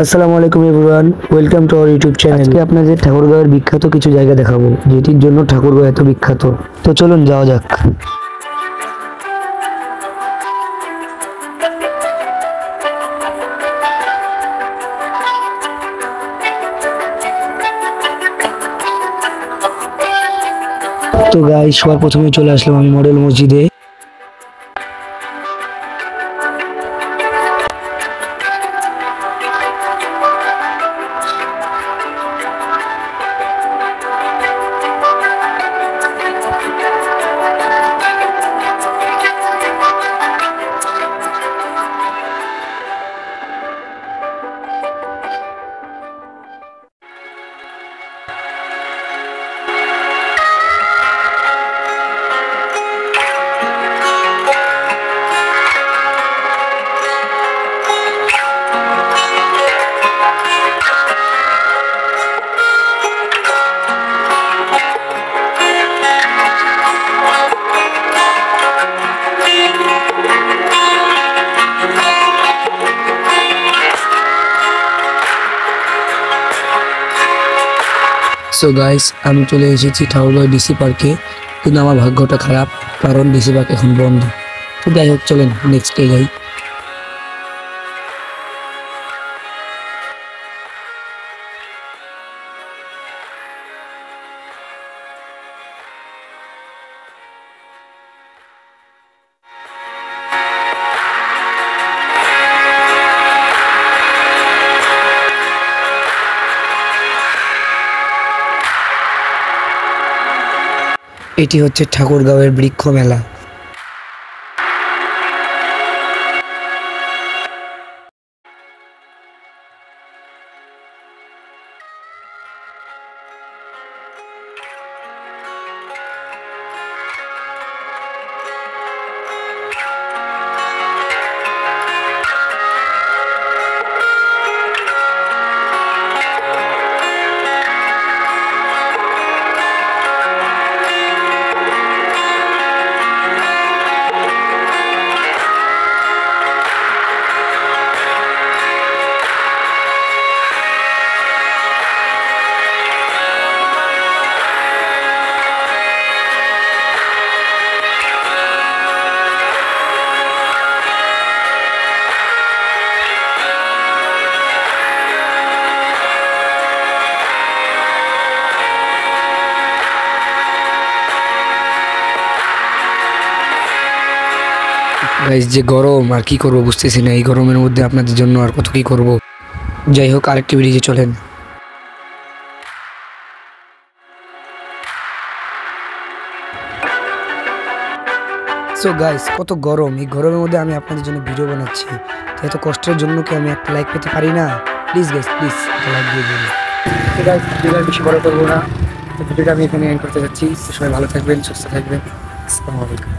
আসসালামু আলাইকুম everyone, welcome to our YouTube channel. আজকে আপনাদের ঠাকুরগাঁওয়ের বিখ্যাত কিছু জায়গা দেখাবো, যেটির জন্য ঠাকুরগাঁও এত বিখ্যাত। তো চলুন যাওয়া যাক। তো গাইস, সবার প্রথমে চলে আসলাম আমি মডেল মসজিদে। সো গাইস, আমি চলে এসেছি ঠাকুরগাঁও ডিসি পার্কে, কিন্তু আমার ভাগ্যটা খারাপ, কারণ ডিসি পার্ক এখন বন্ধ। তো যাই হোক, চলেন নেক্সট ডে যাই। এটি হচ্ছে ঠাকুরগাঁওয়ের বৃক্ষ মেলা। গাইস, যে গরম, আর কি করবো বুঝতেছি না। এই গরমের মধ্যে আপনাদের জন্য আর কত কি করব। যাই হোক, আরেকটি ব্রিজে চলেন। সো গাইস, কত গরম। এই গরমের মধ্যে আমি আপনাদের জন্য ভিডিও বানাচ্ছি। তো এত কষ্টের জন্য কি আমি একটা লাইক পেতে পারি না? প্লিজ গাইস, প্লিজ একটা লাইক দিয়ে দিন। তো গাইস, ভিডিওটা বেশি বড় করবো না, ভিডিওটা আমি এখানে এন্ড করতে যাচ্ছি। সবাই ভালো থাকবেন, সুস্থ থাকবেন। আসসালামু আলাইকুম।